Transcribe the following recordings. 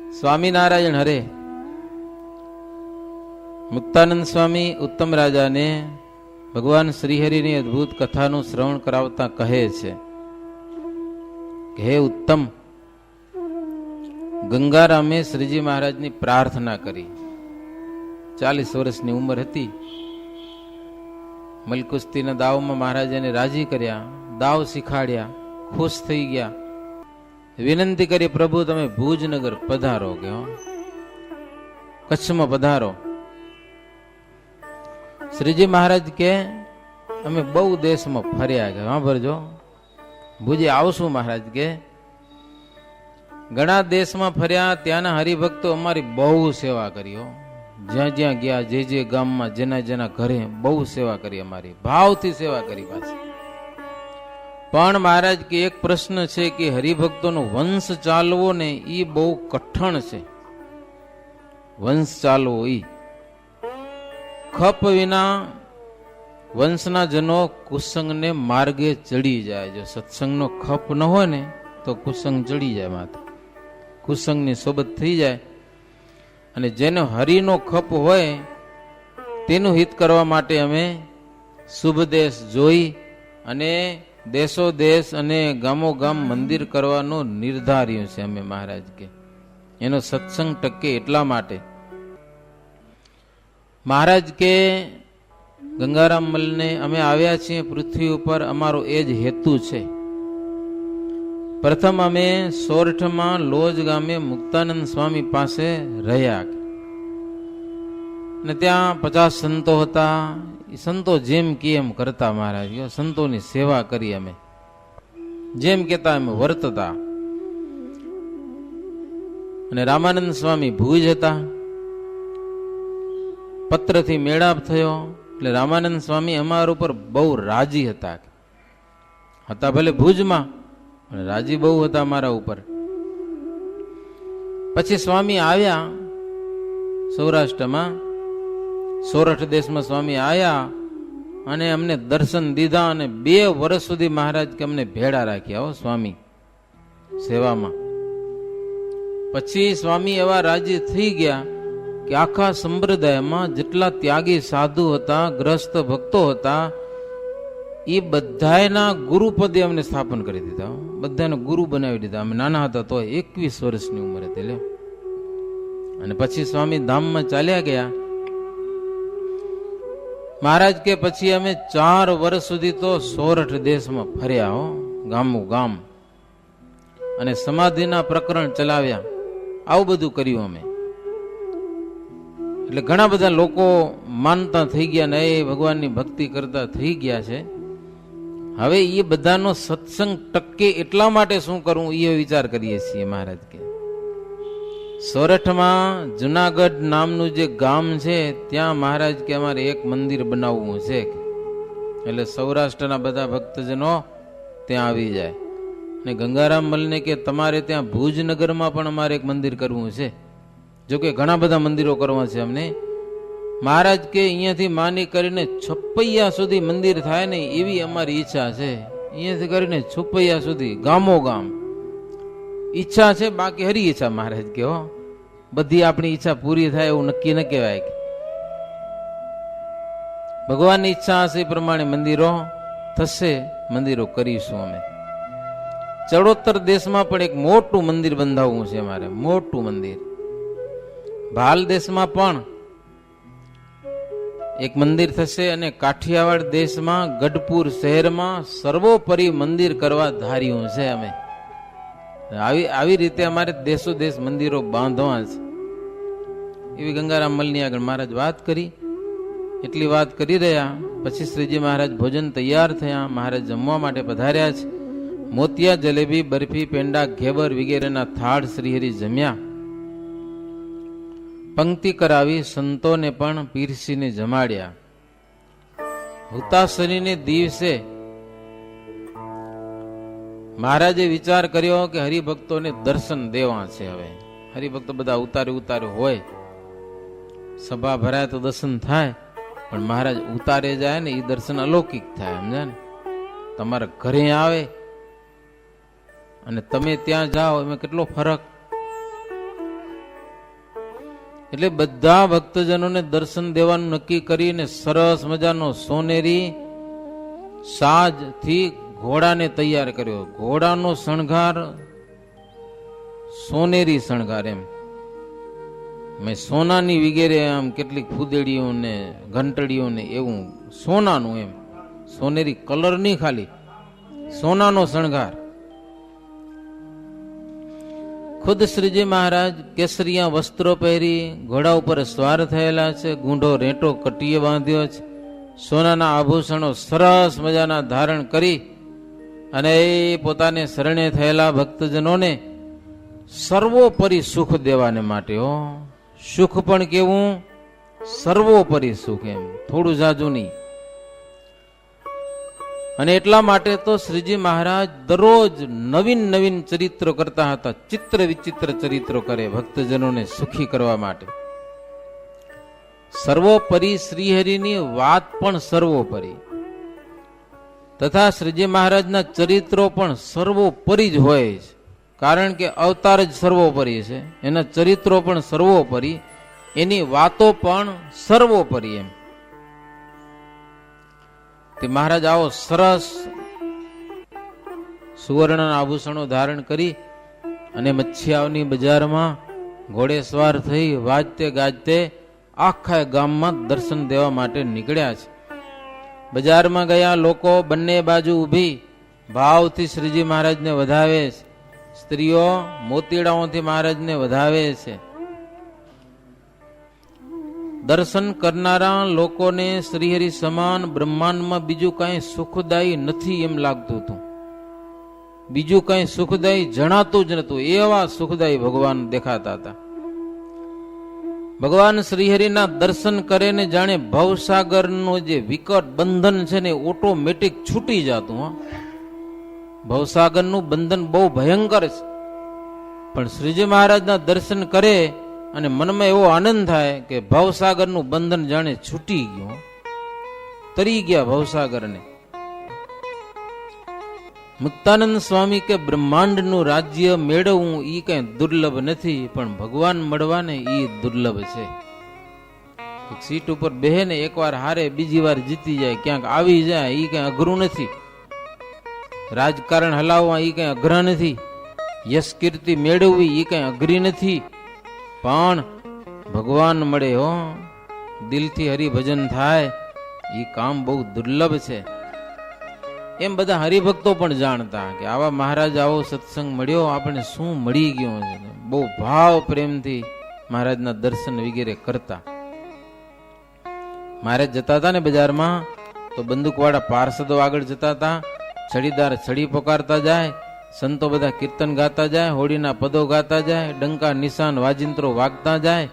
સ્વામિનારાયણ હરે. મુક્તાનંદ સ્વામી ઉત્તમ રાજાને ભગવાન શ્રીહરિની અદ્ભુત કથાનું શ્રવણ કરાવતા કહે છે કે હે ઉત્તમ, ગંગારામે શ્રીજી મહારાજની પ્રાર્થના કરી. 40 વર્ષની ઉંમર હતી. મલકુસ્તીના દાવમાં મહારાજાને રાજી કર્યા, દાવ શીખાડ્યા, ખુશ થઈ ગયા. વિનંતી કરી, પ્રભુ તમે ભુજનગર પધારો, કે કચ્છમાં પધારો. શ્રીજી મહારાજ કે અમે બહુ દેશમાં ફર્યા, કે સાંભળજો ભુજે આવશું. મહારાજ કે ઘણા દેશમાં ફર્યા, ત્યાંના હરિભક્તો અમારી બહુ સેવા કરી. જ્યાં જ્યાં ગયા, જે જે ગામમાં, જેના જેના ઘરે બહુ સેવા કરી, અમારી ભાવથી સેવા કરી પાછી. પણ મહારાજ કે એક પ્રશ્ન છે કે હરિભક્તોનો વંશ ચાલવો ને એ બહુ કઠણ છે. વંશ ચાલવો ઈ ખપ વિના વંશના જનો કુસંગને માર્ગે ચડી જાય. જો સત્સંગનો ખપ ન હોય ને તો કુસંગ ચડી જાય, માથે કુસંગની સોબત થઈ જાય. અને જેનો હરિનો ખપ હોય તેનું હિત કરવા માટે અમે શુભ દેશ જોઈ અને દેશો દેશ અને ગામો ગામ મંદિર કરવાનો નિર્ધાર્યું છે અમે. મહારાજ કે એનો સત્સંગ ટકે એટલા માટે. મહારાજ કે ગંગારામ મલને અમે આવ્યા છીએ પૃથ્વી ઉપર, અમારો એ જ હેતુ છે. પ્રથમ અમે સોરઠમાં લોજ ગામે મુક્તાનંદ સ્વામી પાસે રહ્યા ને ત્યાં 50 સંતો હતા. એ સંતો જેમ કે એમ કરતા. મહારાજ સંતોની સેવા કરી, અમે જેમ કેતા એમ વર્તતા. અને રામાનંદ સ્વામી ભુજ હતા. પત્રથી મેળાપ થયો એટલે રામાનંદ સ્વામી અમારા ઉપર બહુ રાજી હતા. ભલે ભુજમાં પણ રાજી બહુ હતા અમારા ઉપર. પછી સ્વામી આવ્યા સૌરાષ્ટ્રમાં, સોરઠ દેશમાં સ્વામી આવ્યા અને અમને દર્શન દીધા. અને 2 વર્ષ સુધી મહારાજ કે અમને ભેળા રાખ્યા સ્વામી સેવામાં. પછી સ્વામી એવા રાજી થઈ ગયા કે આખા સંપ્રદાયમાં જેટલા ત્યાગી સાધુ હતા, ગ્રસ્ત ભક્તો હતા, એ બધાના ગુરુપદે અમને સ્થાપન કરી દીધા. બધાને ગુરુ બનાવી દીધા. અમે નાના હતા તો 21 વર્ષની ઉંમર હતી લે. અને પછી સ્વામી ધામમાં ચાલ્યા ગયા. મહારાજ કે પછી અમે 4 વર્ષ સુધી તો સોરઠ દેશમાં ફર્યા, ગામો ગામ, અને સમાધિના પ્રકરણ ચલાવ્યા. આવું બધું કર્યું અમે. એટલે ઘણા બધા લોકો માનતા થઈ ગયા ને એ ભગવાનની ભક્તિ કરતા થઈ ગયા છે. હવે એ બધાનો સત્સંગ ટકે એટલા માટે શું કરવું એ વિચાર કરીએ છીએ. મહારાજ કે સોરઠમાં જુનાગઢ નામનું જે ગામ છે ત્યાં મહારાજ કે અમારે એક મંદિર બનાવવું છે. એટલે સૌરાષ્ટ્રના બધા ભક્તજનો ત્યાં આવી જાય. અને ગંગારામ મલને કે તમારે ત્યાં ભુજનગરમાં પણ અમારે એક મંદિર કરવું છે. જોકે ઘણા બધા મંદિરો કરવા છે અમને. મહારાજ કે અહીંયાથી માની કરીને છપૈયા સુધી મંદિર થાય ને એવી અમારી ઈચ્છા છે. અહીંયાથી કરીને છપૈયા સુધી ગામો ગામ ઈચ્છા છે. બાકી હરી ઈચ્છા. મહારાજ કે બધી આપણી ઈચ્છા પૂરી થાય એવું નક્કી ન કહેવાય. ભગવાનની ઈચ્છા હશે એ પ્રમાણે મંદિરો થશે, મંદિરો કરીશું અમે. ચડોતર દેશમાં પણ એક મોટું મંદિર બંધાવવું છે મારે, મોટું મંદિર. ભાલ દેશમાં પણ એક મંદિર થશે અને કાઠિયાવાડ દેશમાં ગઢપુર શહેરમાં સર્વોપરી મંદિર કરવા ધાર્યું છે અમે. આવી રીતે અમારે દેશો દેશ મંદિરો બાંધવા છે. એવી ગંગારામ મલની આગળ મહારાજ વાત કરી. એટલી વાત કરી રહ્યા પછી શ્રીજી મહારાજ ભોજન તૈયાર થયા. મહારાજ જમવા માટે પધાર્યા છે. મોતિયા, જલેબી, બરફી, પેંડા, ઘેબર વગેરેના થાળ શ્રીહરિ જમ્યા. પંક્તિ કરાવી સંતોને પણ પીરસીને જમાડ્યા. હુતાશનીને દિવસે મહારાજે વિચાર કર્યો કે હરિભક્તોને દર્શન દેવા છે. હવે હરિભક્તો બધા ઉતારે હોય, સભા ભરાય તો દર્શન થાય, પણ મહારાજ ઉતારે જાય ને એ દર્શન અલૌકિક થાય. સમજ્યા ને? તમારા ઘરે આવે અને તમે ત્યાં જાઓ એમાં કેટલો ફરક. એટલે બધા ભક્તજનોને દર્શન દેવાનું નક્કી કરીને સરસ મજાનો સોનેરી સાજથી ઘોડાને તૈયાર કર્યો. ઘોડાનો શણગાર સોનેરી શણગાર, એમ મેં સોનાની વગેરે આમ કેટલીક ફૂદેડીઓ ને ઘંટડીઓ ને એવું સોનાનું, એમ સોનેરી કલર નહીં, ખાલી સોનાનો શણગાર. ખુદ શ્રીજી મહારાજ કેસરિયા વસ્ત્રો પહેરી ઘોડા ઉપર સવાર થયેલા છે. ગુંડો રેટો કટીએ બાંધ્યો છે. સોનાના આભૂષણો સરસ મજાના ધારણ કરી અને એ પોતાને શરણે થયેલા ભક્તજનોને સર્વોપરી સુખ દેવાને માટે, સુખ પણ કેવું, સર્વોપરી સુખ, એમ થોડું જાજુ નહીં. અને એટલા માટે તો શ્રીજી મહારાજ દરરોજ નવીન નવીન ચરિત્રો કરતા હતા. ચિત્ર વિચિત્ર ચરિત્રો કરે ભક્તજનોને સુખી કરવા માટે. સર્વોપરી શ્રીહરિની વાત પણ સર્વોપરી, તથા શ્રીજી મહારાજના ચરિત્રો પણ સર્વોપરી જ હોય છે. કારણ કે અવતાર જ સર્વોપરી છે, એના ચરિત્રો પણ સર્વોપરી, એની વાતો પણ સર્વોપરી. એમ તે મહારાજ આવો સરસ સુવર્ણના આભૂષણો ધારણ કરી અને મચ્છિયાઓની બજારમાં ઘોડે સવાર થઈ વાજતે ગાજતે આખા ગામમાં દર્શન દેવા માટે નીકળ્યા છે. બજારમાં ગયા લોકો બંને બાજુ ઊભી ભાવથી શ્રીજી મહારાજને વધાવે છે. સ્ત્રીઓ મોતીડાઓથી મહારાજને વધાવે છે. દર્શન કરનારા લોકોને શ્રીહરિ સમાન બ્રહ્માંડમાં બીજું કઈ સુખદાયી નથી એમ લાગતું હતું. બીજું કઈ સુખદાયી જણાતું જ નતું, એવા સુખદાયી ભગવાન દેખાતા હતા. ભગવાન શ્રીહરિના દર્શન કરે ને જાણે ભવસાગરનું જે વિકટ બંધન છે ને ઓટોમેટિક છૂટી જતું. ભવસાગરનું બંધન બહુ ભયંકર છે, પણ શ્રીજી મહારાજના દર્શન કરે અને મનમાં એવો આનંદ થાય કે ભવસાગરનું બંધન જાણે છૂટી ગયું, તરી ગયા ભવસાગરને. મુક્તાનંદ સ્વામી કે બ્રહ્માંડનું રાજ્ય મેળવવું એ કઈ દુર્લભ નથી, પણ ભગવાન મળવાને એ દુર્લભ છે. એક સીટ ઉપર બેહે ને એકવાર હારે બીજી વાર જીતી જાય, ક્યાંક આવી જાય, એ કઈ અઘરું નથી. રાજકારણ હલાવવા એ કઈ અઘરા નથી. યશ કીર્તિ મેળવવી એ કઈ અઘરી નથી. પણ ભગવાન મળે, દિલથી હરિભજન થાય, એ કામ બહુ દુર્લભ છે. એમ બધા હરિભક્તો પણ જાણતા કે આવા મહારાજ આવો સત્સંગ મળ્યો, આપણે શું મળી ગયો છે. બહુ ભાવ પ્રેમથી મહારાજના દર્શન વગેરે કરતા. મહારાજ જતા હતા ને બજારમાં તો બંદૂકવાળા પાર્ષદો આગળ જતા હતા, છડીદાર છડી પોકારતા જાય, સંતો બધા કીર્તન ગાતા જાય, હોળીના પદો ગાતા જાય, ડંકા નિશાન વાજિંત્રો વાગતા જાય.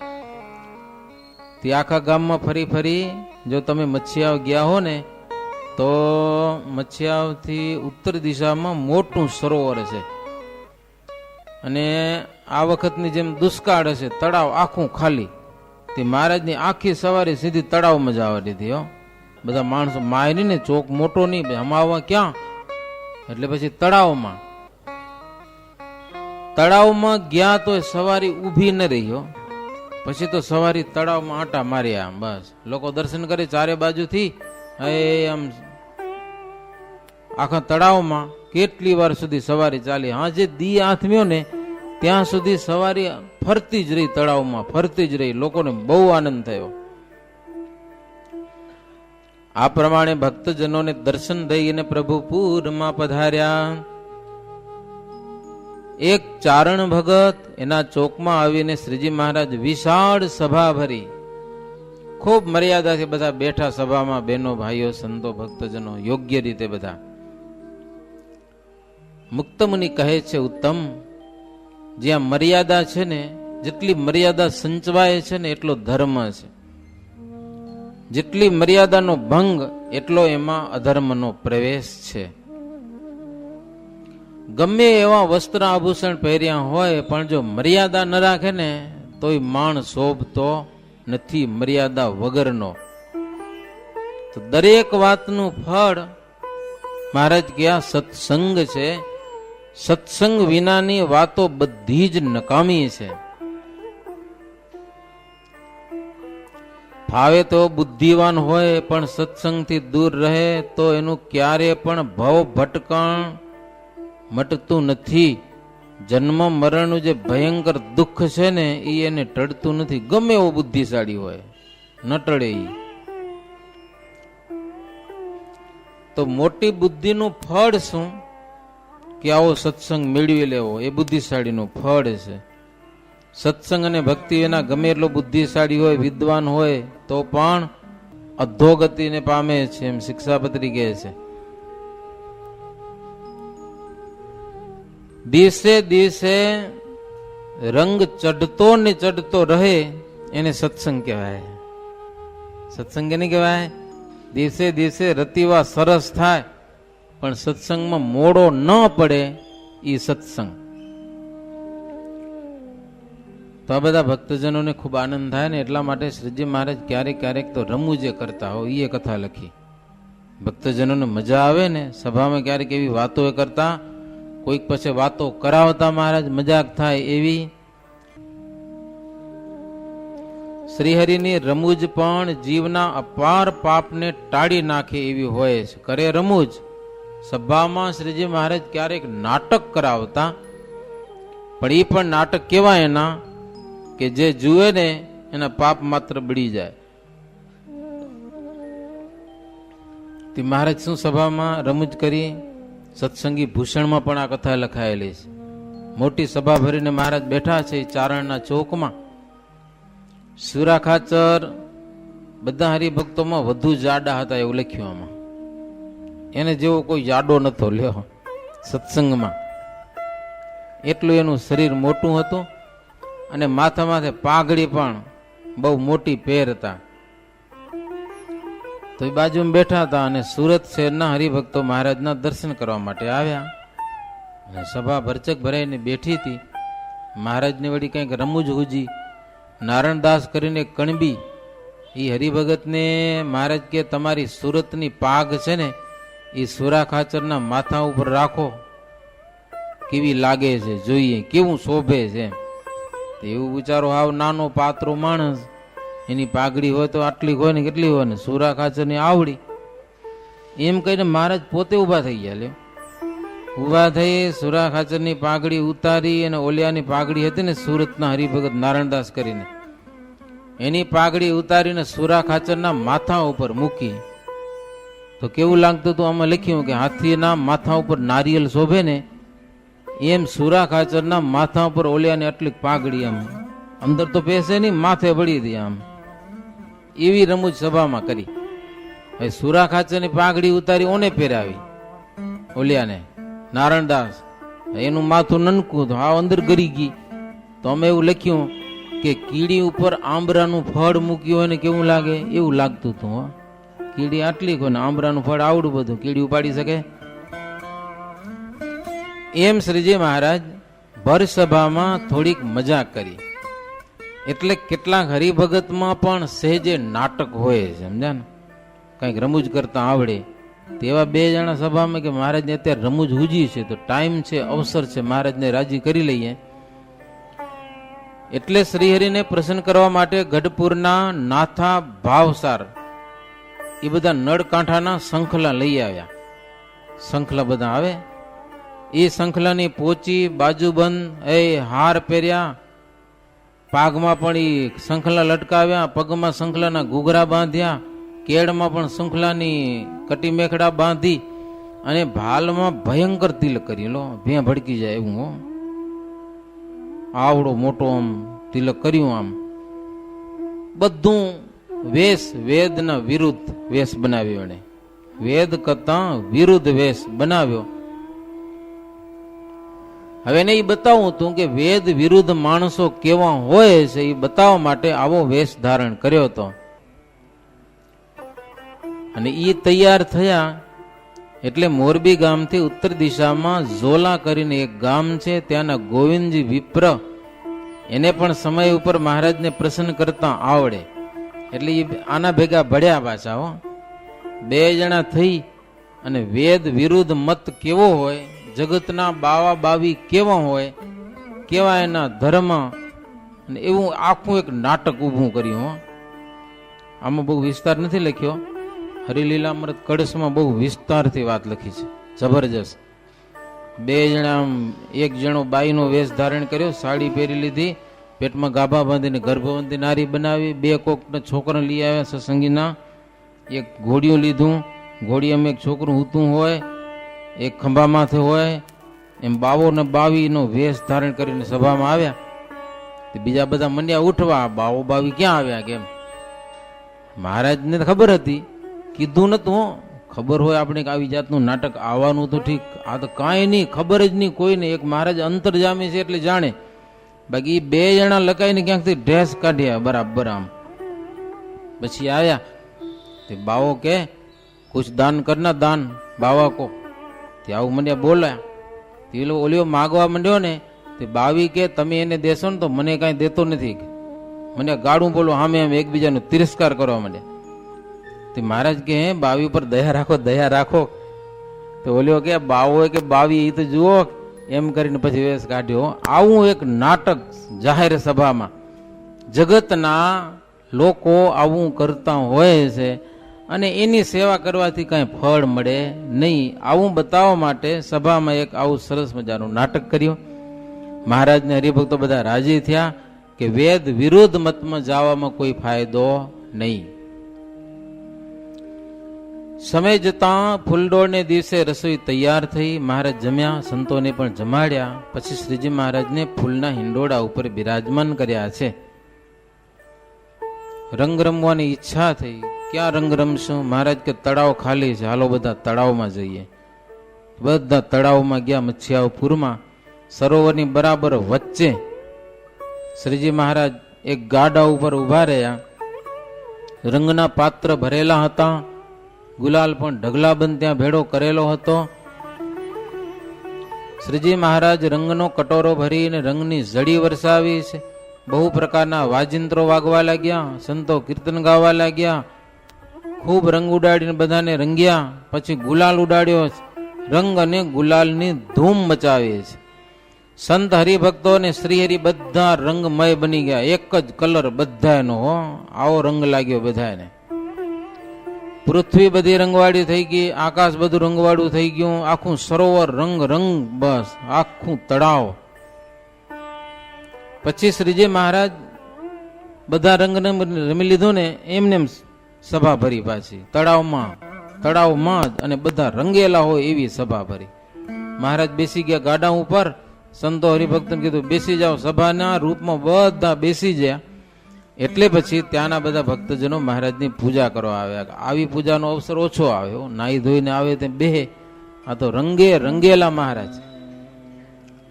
તે આખા ગામમાં ફરી ફરી જો તમે મચ્છિયાવ ગયા હો ને તો મચ્છિયાવથી ઉત્તર દિશામાં મોટું સરોવર છે. અને આ વખતની જેમ દુષ્કાળ હશે, તળાવ આખું ખાલી. તે મહારાજની આખી સવારી સીધી તળાવમાં જવા દીધી. બધા માણસો માયરી ને ચોક મોટો નહીં, હમાવા ક્યાં, એટલે પછી તળાવમાં ગયા તો સવારી ઊભી ન રહી. પછી તો સવારી તળાવમાં આંટા માર્યા. બસ લોકો દર્શન કરે ચારે બાજુથી, આમ આખા તળાવમાં કેટલી વાર સુધી સવારી ચાલી. હા, જે દી આથમ્યો ને ત્યાં સુધી સવારી ફરતી જ રહી, તળાવમાં ફરતી જ રહી. લોકોને બહુ આનંદ થયો. આ પ્રમાણે ભક્તજનોને દર્શન દઈને પ્રભુ પૂરમાં પધાર્યા. એક ચારણ ભગત એના ચોકમાં આવીને શ્રીજી મહારાજ વિશાળ સભા ભરી. ખૂબ મર્યાદાથી બધા બેઠા સભામાં, બહેનો ભાઈઓ સંતો ભક્તજનો યોગ્ય રીતે બધા. મુક્તમુનિ કહે છે, ઉત્તમ, જ્યાં મર્યાદા છે ને, જેટલી મર્યાદા સંચવાય છે ને એટલો ધર્મ છે. જેટલી મર્યાદાનો ભંગ એટલો એમાં અધર્મનો પ્રવેશ છે. ગમે એવા વસ્ત્ર આભૂષણ પહેર્યા હોય, પણ જો મર્યાદા ન રાખે ને તોય માણ શોભતો નથી, મર્યાદા વગરનો. તો દરેક વાતનું ફળ મહારાજ કે આ સત્સંગ છે. સત્સંગ વિનાની વાતો બધી જ નકામી છે. ભાવે તો બુદ્ધિવાન હોય પણ સત્સંગથી દૂર રહે તો એનું ક્યારે પણ ભવ ભટકણ મટતું નથી. જન્મ મરણનું જે ભયંકર દુઃખ છે ને એ એને ટળતું નથી, ગમે એવો બુદ્ધિશાળી હોય ન ટળે ઈ. તો મોટી બુદ્ધિનું ફળ શું કે આવો સત્સંગ મેળવી લેવો, એ બુદ્ધિશાળીનું ફળ છે. સત્સંગ અને ભક્તિ એના ગમે એટલો બુદ્ધિશાળી હોય, વિદ્વાન હોય તો પણ અધોગતિને પામે છે, એમ શિક્ષાપત્રી કહે છે. દિવસે દિવસે રંગ ચઢતો ને ચઢતો રહે એને સત્સંગ કહેવાય. સત્સંગ એને કહેવાય દિવસે દિવસે રતિવા સરસ થાય પણ સત્સંગમાં મોડો ન પડે એ સત્સંગ. તો આ બધા ભક્તજનોને ખૂબ આનંદ થાય ને એટલા માટે શ્રીજી મહારાજ ક્યારેક ક્યારેક તો રમૂજે કરતા હોય, એ કથા લખી. ભક્તજનોને મજા આવે ને સભામાં ક્યારેક એવી વાતો કરતા, કોઈક પછી વાતો કરાવતા મહારાજ, મજાક થાય એવી. શ્રીહરિની રમૂજ પણ જીવના અપાર પાપને ટાળી નાખે એવી હોય છે. કરે રમૂજ. સભામાં શ્રીજી મહારાજ ક્યારેક નાટક કરાવતા, પણ એ પણ નાટક કેવા એના કે જે જુએ ને એના પાપ માત્ર બળી જાય. તે મહારાજ શું સભામાં રમૂજ કરી, સત્સંગી ભૂષણમાં પણ આ કથા લખાયેલી છે. મોટી સભા ભરીને મહારાજ બેઠા છે ચારણના ચોકમાં. સુરા ખાચર બધા હરિભક્તોમાં વધુ જાડા હતા એવું લખ્યું આમાં. એને જેવો કોઈ જાડો નતો લ્યો સત્સંગમાં, એટલું એનું શરીર મોટું હતું અને માથા માથે પાઘડી પણ બહુ મોટી પહેરતા. તો એ બાજુમાં બેઠા હતા અને સુરત શહેરના હરિભક્તો મહારાજના દર્શન કરવા માટે આવ્યા અને સભા ભરચક ભરાઈને બેઠી હતી. મહારાજને વળી કંઈક રમૂજ હુજી. નારણદાસ કરીને કણબી એ હરિભગતને મહારાજ કે તમારી સુરતની પાઘ છે ને એ સુરા ખાચરના માથા ઉપર રાખો, કેવી લાગે છે જોઈએ, કેવું શોભે છે. એવું વિચારો, હાવ નાનો પાત્રો માણસ, એની પાઘડી હોય તો આટલી હોય ને કેટલી હોય ને, સુરા ખાચરની આવડી. એમ કહીને મહારાજ પોતે ઊભા થઈ ગયા. લ્યો ઊભા થઈ સુરા ખાચરની પાઘડી ઉતારી અને ઓલિયાની પાઘડી હતી ને સુરતના હરિભગત નારણદાસ કરીને, એની પાઘડી ઉતારીને સુરા ખાચરના માથા ઉપર મૂકી. તો કેવું લાગતું હતું, આમાં લખ્યું કે હાથીના માથા ઉપર નારિયેલ શોભે ને એમ સુરા ખાચરના માથા ઉપર ઓલિયાની આટલી પાઘડી આમ અંદર તો પેસે નહીં, માથે પડી હતી આમ. એવી રમૂજ સભામાં કરી. હવે સુરા ખાચરની પાઘડી ઉતારી ઓને પહેરાવી ઓલિયાને નારણદાસ, એનું માથું નનકું તો આ અંદર ગરી ગઈ. તો અમે એવું લખ્યું કે કીડી ઉપર આંબરાનું ફળ મૂક્યું હોય ને કેવું લાગે એવું લાગતું હતું. કીડી આટલી હોય ને આંબરાનું ફળ આવડું બધું, કીડી ઉપાડી શકે? એમ શ્રીજી મહારાજ ભર સભામાં થોડીક મજાક કરી. એટલે કેટલાક હરિભગતમાં પણ સહેજે નાટક હોય છે, સમજ્યા ને, કંઈક રમૂજ કરતા આવડે. તેવા બે જણા સભામાં કે મહારાજને અત્યારે રમૂજ હુજી છે, તો ટાઈમ છે, અવસર છે, મહારાજને રાજી કરી લઈએ. એટલે શ્રીહરિને પ્રસન્ન કરવા માટે ગઢપુરના નાથા ભાવસાર એ બધા નળકાંઠાના શંખલા લઈ આવ્યા. શંખલા બધા આવે, એ શંખલાની પોચી, બાજુબંધ, એ હાર પહેર્યા, પાઘમાં પણ એ શંખલા લટકાવ્યા, પગમાં શંખલાના ઘૂઘરા બાંધ્યા, કેળમાં પણ શંખલાની કટી મેખડા બાંધી અને ભાલમાં ભયંકર તિલક કરી. લો ભેં ભડકી જાય એવું, હો આવડો મોટો આમ તિલક કર્યું. આમ બધું વેશ વેદના વિરુદ્ધ વેશ બનાવ્યો એને, વેદ કરતા વિરુદ્ધ વેશ બનાવ્યો. હવે એને એ બતાવું હતું કે વેદ વિરુદ્ધ માણસો કેવા હોય છે, એ બતાવવા માટે આવો વેશ ધારણ કર્યો હતો. અને એ તૈયાર થયા એટલે મોરબી ગામથી ઉત્તર દિશામાં ઝોલા કરીને એક ગામ છે, ત્યાંના ગોવિંદજી વિપ્ર, એને પણ સમય ઉપર મહારાજને પ્રસન્ન કરતા આવડે. એટલે એ આના ભેગા ભળ્યા પાછા. હો બે જણા થઈ અને વેદ વિરુદ્ધ મત કેવો હોય, જગતના બાવા બાવી કેવા હોય, કેવા એના ધર્મ, અને એવું આખું એક નાટક ઊભું કર્યું. આમાં બહુ વિસ્તાર નથી લખ્યો. હરિલીલામૃત કળશમાં બહુ વિસ્તારથી વાત લખી છે, જબરજસ્ત. બે જણા, એક જણો બાઈનો વેશ ધારણ કર્યો, સાડી પહેરી લીધી, પેટમાં ગાભા બાંધીને ગર્ભવંતી નારી બનાવી, બે કોકના છોકરા લઈ આવ્યા સત્સંગીના, એક ઘોડિયું લીધું, ઘોડિયામાં એક છોકરું હૂતું હોય, એક ખંભા માથે હોય, એમ 22 ને 22નો વેશ ધારણ કરીને સભામાં આવ્યા. બીજા બધા મંડ્યા ઉઠવા, 22 ક્યાં આવ્યા કેમ. મહારાજને ખબર હતી, કીધું નતું. ખબર હોય આપણે કે આવી જાતનું નાટક આવવાનું તો ઠીક, આ તો કાંઈ નહીં, ખબર જ નહીં કોઈને. એક મહારાજ અંતર્જામી છે એટલે જાણે. બાકી બે જણા લગાઈને ક્યાંકથી ડ્રેસ કાઢ્યા બરાબર આમ. પછી આવ્યા તે બાવો કે કુછ દાન કરના દાન, બાવા કો. તે આવું મંડ્યા બોલ્યા. તે ઓલિયો માગવા માંડ્યો ને, તે બાવી કે તમે એને દેશો ને તો મને કાંઈ દેતો નથી. મને ગાડું બોલો, સામે આમ એકબીજાનો તિરસ્કાર કરવા માંડ્યા. તે મહારાજ કે હે બાવી ઉપર દયા રાખો, દયા રાખો. તો ઓલ્યો કે બાવો કે બાવી એ તો જુઓ, એમ કરીને પછી વેશ કાઢ્યો. આવું એક નાટક જાહેર સભામાં જગતના લોકો આવું કરતા હોય છે, અને એની સેવા કરવાથી કાંઈ ફળ મળે નહીં. આવું બતાવવા માટે સભામાં એક આવું સરસ મજાનું નાટક કર્યું. મહારાજને હરિભક્તો બધા રાજી થયા કે વેદ વિરુદ્ધ મતમાં જવામાં કોઈ ફાયદો નહીં. સમય જતાં ફૂલડોળને દિવસે રસોઈ તૈયાર થઈ. મહારાજ જમ્યા, સંતોને પણ જમાડ્યા. પછી શ્રીજી મહારાજને ફૂલના હિંડોળા ઉપર બિરાજમાન કર્યા છે. રંગ રમવાની ઈચ્છા થઈ. ક્યાં રંગ રમશું? મહારાજ કે તળાવ ખાલી છે, હાલો બધા તળાવમાં જઈએ. બધા તળાવમાં ગયા. મચ્છિયાવપુરમાં સરોવરની બરાબર વચ્ચે શ્રીજી મહારાજ એક ગાડા ઉપર ઉભા રહ્યા. રંગના પાત્ર ભરેલા હતા, ગુલાલ પણ ઢગલાબંધ ત્યાં ભેડો કરેલો હતો. શ્રીજી મહારાજ રંગનો કટોરો ભરીને રંગની જડી વરસાવી છે. બહુ પ્રકારના વાજિંત્રો વાગવા લાગ્યા, સંતો કીર્તન ગાવા લાગ્યા, ખૂબ રંગ ઉડાડીને બધાને રંગ્યા. પછી ગુલાલ ઉડાડ્યો, રંગ અને ગુલાલની ધૂમ મચાવી છે. સંત હરિભક્તો અને શ્રીહરિ બધા રંગમય બની ગયા, એક જ કલર બધાનો. આવો રંગ લાગ્યો બધાને. પૃથ્વી બધી રંગવાળી થઈ ગઈ, આકાશ બધું રંગવાળું થઈ ગયું, આખું સરોવર રંગ રંગ, બસ આખું તળાવ. પછી શ્રીજી મહારાજ બધા રંગને રમી લીધું ને, એમને સભા ભરી પાછી તળાવમાં જ, અને બધા રંગેલા હોય એવી સભા ભરી. મહારાજ બેસી ગયા ગાડા ઉપર. સંતો હરિભક્તને કીધું બેસી જાઓ. સભાના રૂપમાં બધા બેસી ગયા. એટલે પછી ત્યાંના બધા ભક્તજનો મહારાજની પૂજા કરવા આવ્યા. આવી પૂજાનો અવસર ઓછો આવ્યો, નાહી ધોઈને આવે તે બેહે. આ તો રંગેલા મહારાજ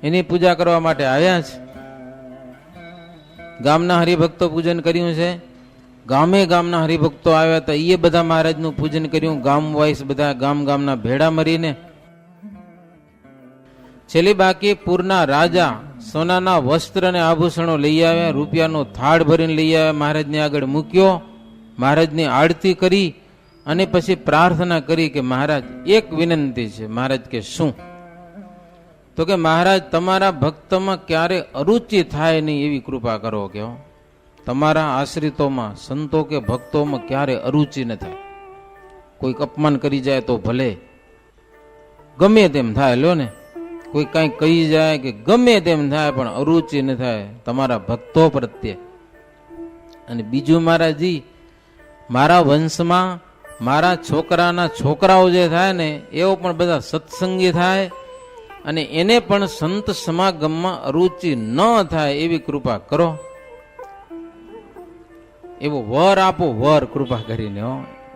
એની પૂજા કરવા માટે આવ્યા છે. ગામના હરિભક્તો પૂજન કર્યું છે. ગામના હરિભક્તો આવ્યા હતા, એ બધા મહારાજનું પૂજન કર્યું. ગામ વાઇસ બધા ગામના ભેડા મરીને. છેલ્લી બાકી પૂરના રાજા સોનાના વસ્ત્ર અને આભૂષણો લઈ આવ્યા, રૂપિયાનો થાળ ભરીને લઈ આવ્યા, મહારાજને આગળ મૂક્યો. મહારાજની આરતી કરી અને પછી પ્રાર્થના કરી કે મહારાજ એક વિનંતી છે. મહારાજ કે શું? તો કે મહારાજ તમારા ભક્તમાં ક્યારે અરુચિ થાય નહીં એવી કૃપા કરો. કે તમારા આશ્રિતોમાં, સંતો કે ભક્તોમાં ક્યારે અરુચિ ન થાય. કોઈક અપમાન કરી જાય તો ભલે, ગમે તેમ થાય, લો ને, કોઈ કઈ કહી જાય કે ગમે તેમ થાય, પણ અરુચિ ન થાય તમારા ભક્તો પ્રત્યે. અને બીજું મહારાજજી, મારા વંશમાં મારા છોકરાના છોકરાઓ જે થાય ને, એવો પણ બધા સત્સંગી થાય, અને એને પણ સંત સમાગમમાં અરુચિ ન થાય એવી કૃપા કરો. એવો વર આપો, વર કૃપા કરીને.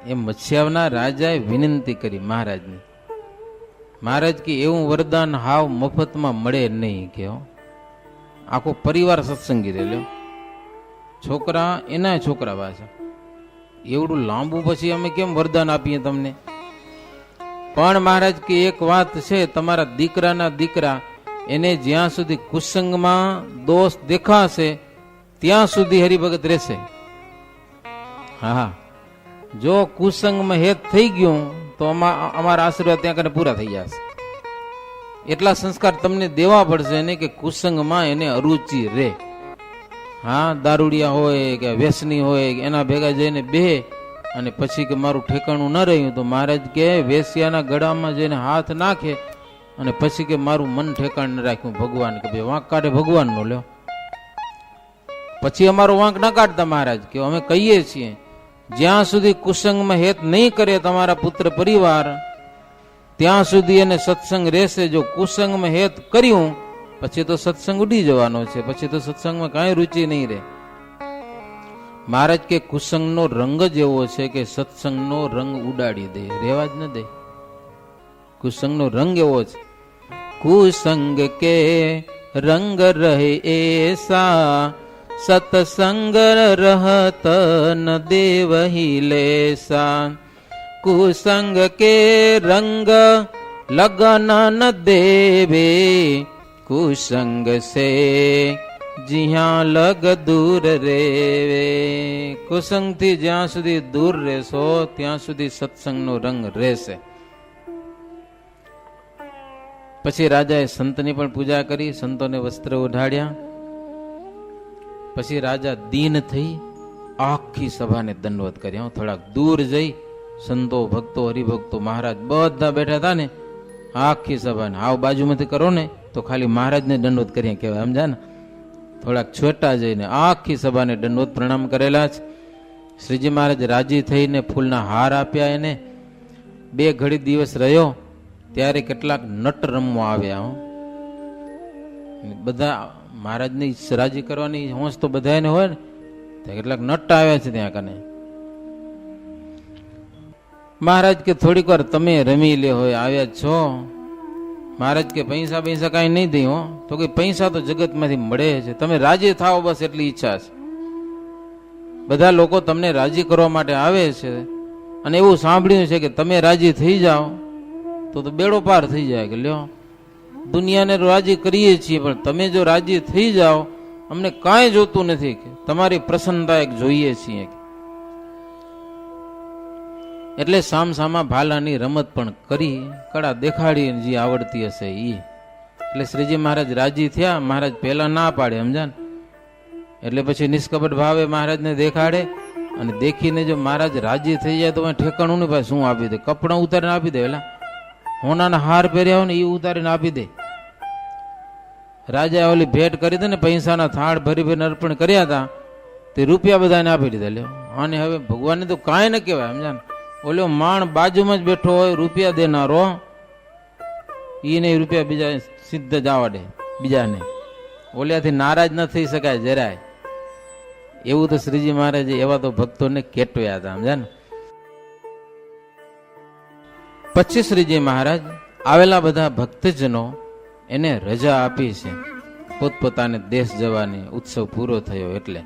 એમ મત્સ્યાવના રાજાએ વિનંતી કરી મહારાજની. મહારાજ કે એવું વરદાન હાવ મફતમાં મળે નહીં. કે આખો પરિવાર સત્સંગી રહેલો, છોકરા એના છોકરા પાછા. એવડું લાંબુ પછી અમે કેમ વરદાન આપીએ તમને? પણ મહારાજ કે એક વાત છે, તમારા દીકરાના દીકરા એને જ્યાં સુધી કુસંગમાં દોષ દેખાશે ત્યાં સુધી હરિભગત રહેશે. હા, જો કુસંગમાં હેત થઈ ગયું તો અમારા આશીર્વાદ ત્યાં કરીને પૂરા થઈ જશે. એટલા સંસ્કાર તમને દેવા પડશે ને કે કુસંગમાં એને અરુચિ રહે. હા, દારૂડિયા હોય કે વ્યસની હોય, એના ભેગા જઈને બેહે અને પછી કે મારું ઠેકાણું ન રહ્યું તો મહારાજ કે વેશ્યાના ગળામાં જઈને હાથ નાખે અને પછી કે મારું મન ઠેકાણ ન રાખ્યું ભગવાન કે ભાઈ વાંક કાઢે ભગવાન નો લ્યો. પછી અમારો વાંક ન કાઢતા મહારાજ કે અમે કહીએ છીએ જ્યાં સુધી કુસંગમાં હેત નહીં કરે તમારા પુત્ર પરિવાર ત્યાં સુધી એને સત્સંગ રહેશે. જો કુસંગમાં હેત કર્યું પછી તો સત્સંગ ઉડી જવાનો છે, પછી તો સત્સંગમાં કાંઈ રુચિ નહીં રહે. મહારાજ કે કુસંગનો રંગ જ એવો છે કે સત્સંગનો રંગ ઉડાડી દે, રેવા જ ન દે. કુસંગનો રંગ એવો છે. કુસંગ કે રંગ રહે એસા સત્સંગ રહત ન દેવહી લેસા. કુસંગ કે રંગ લગન ન દેવે કુસંગ સે જ્યાં લગ દૂર રેવે. કુસંગથી જ્યાં સુધી દૂર રહેશો ત્યાં સુધી સત્સંગનો રંગ રહેશે. પછી રાજાએ સંતની પણ પૂજા કરી, સંતોને વસ્ત્ર ઓઢાડ્યા. પછી રાજા દીન થઈ આખી સભાને દંડવત કર્યા. થોડાક દૂર જઈ સંતો ભક્તો હરિભક્તો મહારાજ બધા બેઠા હતા ને, આખી સભાને આવ બાજુમાંથી કરો ને તો ખાલી મહારાજને દંડવત કર્યા કહેવાય, સમજા ને. થોડાક છોટા જઈને આખી સભાને દંડવત પ્રણામ કરેલા છે. શ્રીજી મહારાજ રાજી થઈને ફૂલના હાર આપ્યા એને. 2 ઘડી દિવસ રહ્યો ત્યારે કેટલાક નટ રમવા આવ્યા. બધા મહારાજની રાજી કરવાની હોંશ તો બધાને હોય ને, કેટલાક નટ આવ્યા છે ત્યાં કને. મહારાજ કે થોડીક વાર તમે રમી લે હોય આવ્યા છો. મહારાજ કે પૈસા પૈસા કાંઈ નહીં દઈ હો. તો કે પૈસા તો જગતમાંથી મળે છે, તમે રાજી થાઓ બસ એટલી ઈચ્છા છે. બધા લોકો તમને રાજી કરવા માટે આવે છે અને એવું સાંભળ્યું છે કે તમે રાજી થઈ જાઓ તો બેડો પાર થઈ જાય કે લ્યો દુનિયાને રાજી કરીએ છીએ પણ તમે જો રાજી થઈ જાઓ અમને કાંઈ જોતું નથી, કે તમારી પ્રસન્નતા એક જોઈએ છીએ. એટલે સામસામા ભાલાની રમત પણ કરી, કળા દેખાડી જે આવડતી હશે એ. એટલે શ્રીજી મહારાજ રાજી થયા. મહારાજ પહેલા ના પાડે, સમજાને. એટલે પછી નિષ્કપટ ભાવે મહારાજને દેખાડે અને દેખીને જો મહારાજ રાજી થઈ જાય તો ઠેકાણું નહીં, ભાઈ શું આપી દે, કપડાં ઉતારીને આપી દે. એટલે હોનાના હાર પહેર્યા હોય ને એ ઉતારીને આપી દે. રાજા ઓલી ભેટ કરી દે ને, પૈસાના થાળ ભરી ભરીને અર્પણ કર્યા હતા તે રૂપિયા બધાને આપી દીધા. લ્યો અને હવે ભગવાનને તો કાંઈ ન કહેવાય, સમજાને. ઓલો માણ બાજુમાં જ બેઠો હોય રૂપિયા દેનારો, એને રૂપિયા બીજા સીધા જવા દે બીજાને. ઓલિયાથી નારાજ ન થઈ શકાય જરાય. એવું તો શ્રીજી મહારાજે એવા તો ભક્તોને કેટવ્યા હતા, સમજાને. પછી શ્રીજી મહારાજ આવેલા બધા ભક્તજનો એને રજા આપી છે પોતપોતાને દેશ જવાની. ઉત્સવ પૂરો થયો એટલે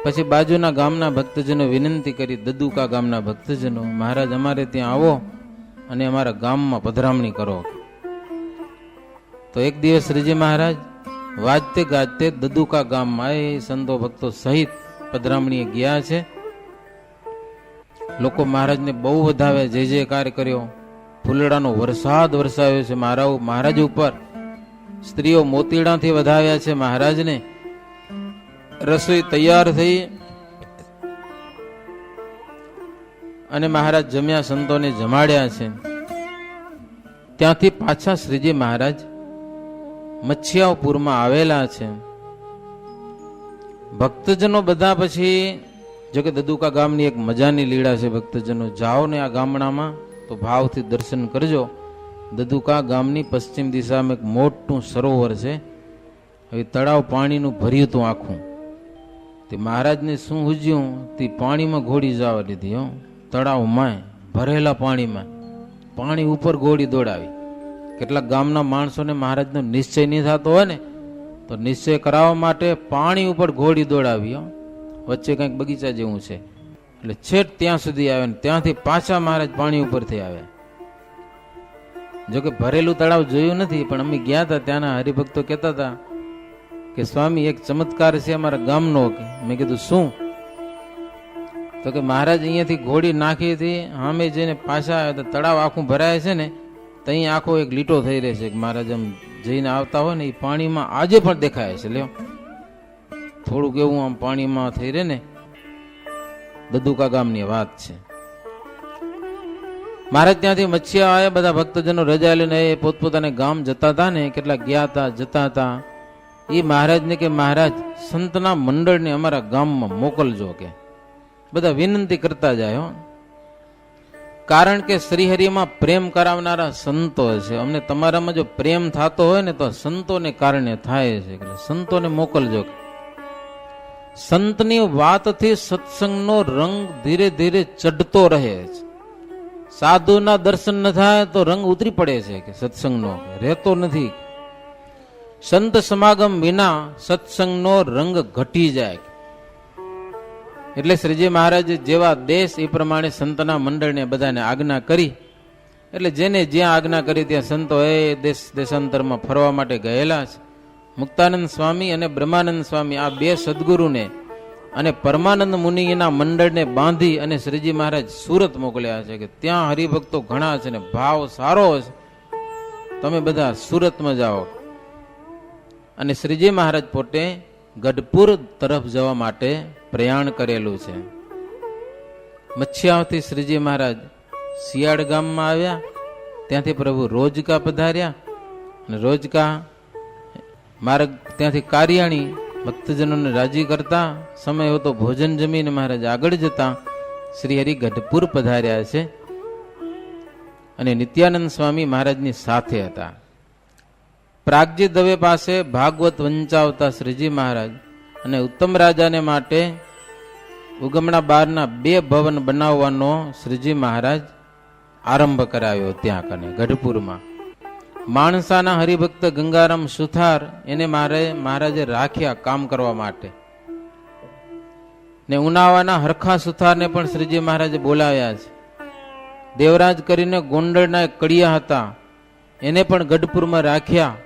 પછી બાજુના ગામના ભક્તજનો વિનંતી કરી, દદુકા ગામના ભક્તજનો, મહારાજ અમારે ત્યાં આવો અને અમારા ગામમાં પધરામણી કરો. તો એક દિવસ શ્રીજી મહારાજ વાજતે ગાજતે દદુકા ગામમાં એ સંતો ભક્તો સહિત પધરામણીએ ગયા છે. લોકો મહારાજને બહુ વધાવ્યા, જય જયકાર કર્યો, ફૂલડાનો વરસાદ વરસાવ્યો છે મહારાજ ઉપર. સ્ત્રીઓ મોતીડાથી વધાવ્યા છે મહારાજને. રસોઈ તૈયાર થઈ અને મહારાજ જમ્યા, સંતોને જમાડ્યા છે. ત્યાંથી પાછા શ્રીજી મહારાજ મચ્છિયાપુરમાં આવેલા છે. ભક્તજનો બધા પછી, જોકે દદુકા ગામની એક મજાની લીલા છે, ભક્તજનો જાઓ ને આ ગામડામાં તો ભાવથી દર્શન કરજો. દદુકા ગામની પશ્ચિમ દિશામાં એક મોટું સરોવર છે. હવે તળાવ પાણીનું ભર્યું હતું આખું. તે મહારાજને શું હુજ્યું તે પાણીમાં ઘોડી જવા દીધી. તળાવમાં ભરેલા પાણીમાં પાણી ઉપર ઘોડી દોડાવી. કેટલાક ગામના માણસોને મહારાજનો નિશ્ચય નહીં થતો હોય ને તો નિશ્ચય કરાવવા માટે પાણી ઉપર ઘોડી દોડાવી. વચ્ચે કંઈક બગીચા જેવું છે એટલે છેટ ત્યાં સુધી આવે ને ત્યાંથી પાછા મહારાજ પાણી ઉપરથી આવ્યા. જોકે ભરેલું તળાવ જોયું નથી પણ અમે ગયા હતા, ત્યાંના હરિભક્તો કહેતા હતા કે સ્વામી એક ચમત્કાર છે અમારા ગામનો. મેં કીધું શું? તો કે મહારાજ અહીંયાથી ઘોડી નાખી હતી, સામે જઈને પાછા આવ્યા તો તળાવ આખું ભરાય છે ને તો અહીં આખો એક લીટો થઈ રહે છે. મહારાજ આમ જઈને આવતા હોય ને એ પાણીમાં આજે પણ દેખાય છે. લ્યો થોડુંક એવું આમ પાણીમાં થઈ રહે ને દદુકા ગામની વાત છે. મહારાજ ત્યાંથી મચ્છિયા આવ્યા, બધા ભક્તજનો રજા લઈને એ પોતપોતાને ગામ જતા હતા ને, કેટલા ગયા હતા જતા હતા. એ મહારાજને કે મહારાજ સંતના મંડળને અમારા ગામમાં મોકલજો, કે બધા વિનંતી કરતા જાય હો. કારણ કે શ્રીહરિમાં પ્રેમ કરાવનારા સંતો છે. અમને તમારામાં જો પ્રેમ થતો હોય ને તો સંતોને કારણે થાય છે, એટલે સંતોને મોકલજો. સંતની વાતથી સત્સંગનો રંગ ધીરે ધીરે ચડતો રહે છે. સાધુના દર્શન ન થાય તો રંગ ઉતરી પડે છે, કે સત્સંગનો રહેતો નથી. સંત સમાગમ વિના સત્સંગનો રંગ ઘટી જાય. એટલે શ્રીજી મહારાજ જેવા દેશ એ પ્રમાણે સંતના મંડળને બધાને આજ્ઞા કરી. એટલે જેને જ્યાં આજ્ઞા કરી ત્યાં સંતો એ દેશ દેશાંતરમાં ફરવા માટે ગયેલા છે. મુક્તાનંદ સ્વામી અને બ્રહ્માનંદ સ્વામી આ બે સદગુરુને અને પરમાનંદ મુનિના મંડળને બાંધી અને શ્રીજી મહારાજ સુરત મોકલ્યા છે, કે ત્યાં હરિભક્તો ઘણા છે ને ભાવ સારો છે, તમે બધા સુરતમાં જાઓ. અને શ્રીજી મહારાજ પોતે ગઢપુર તરફ જવા માટે પ્રયાણ કરેલું છે. મચ્છિયાથી શ્રીજી મહારાજ શિયાળ ગામમાં આવ્યા, ત્યાંથી પ્રભુ રોજકા પધાર્યા. અને રોજકા માર્ગ ત્યાંથી કારિયાણી ભક્તજનોને રાજી કરતા સમય હતો ભોજન જમીને મહારાજ આગળ જતા શ્રી હરિ ગઢપુર પધાર્યા છે. અને નિત્યાનંદ સ્વામી મહારાજની સાથે હતા. પ્રાગજી દવે પાસે ભાગવત વંચાવતા શ્રીજી મહારાજ અને ઉત્તમ રાજાને માટે ઉગમણા બારના 2 ભવન બનાવવાનો શ્રીજી મહારાજ આરંભ કરાવ્યો. ત્યાં કને ગઢપુરમાં માણસાના હરિભક્ત ગંગારામ સુથાર એને મહારાજે રાખ્યા કામ કરવા માટે. ને ઉનાવાના હરખા સુથારને પણ શ્રીજી મહારાજે બોલાવ્યા છે. દેવરાજ કરીને ગોંડલના કડિયા હતા, એને પણ ગઢપુરમાં રાખ્યા.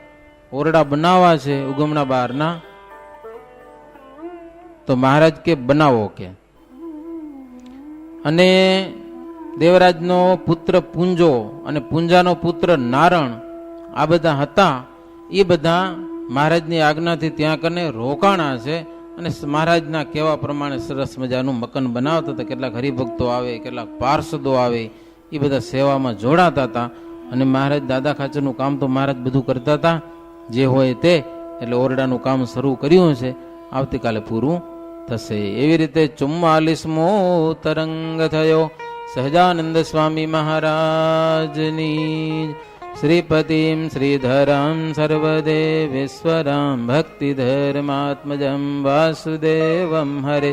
ઓરડા બનાવવા છે ઉગમણા બારના, તો મહારાજ કે બનાવો કે. અને દેવરાજનો પુત્ર પૂંજો અને પૂંજાનો પુત્ર નારણ આ બધા હતા. એ બધા મહારાજની આજ્ઞાથી ત્યાં કને રોકાણા છે. અને મહારાજના કહેવા પ્રમાણે સરસ મજાનું મકાન બનાવતા હતા. કેટલાક હરિભક્તો આવે, કેટલાક પાર્ષદો આવે, એ બધા સેવામાં જોડાતા હતા. અને મહારાજ દાદા ખાચરનું કામ તો મહારાજ બધું કરતા હતા, જે હોય તે. એટલે ઓરડાનું કામ શરૂ કર્યું છે, આવતીકાલે પૂરું થશે. એવી રીતે 44મો તરંગ થયો સહજાનંદ સ્વામી મહારાજની. શ્રીપતિમ શ્રીધરમ સર્વદેવેશ્વરમ ભક્તિધર્માત્મજમ વાસુદેવમ હરે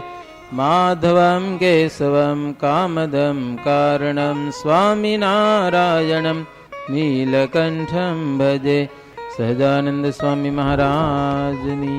માધવમ કેશવમ કામદમ કારણમ સ્વામિનારાયણમ નીલકંઠમ ભજે. સહજાનંદ સ્વામી મહારાજની.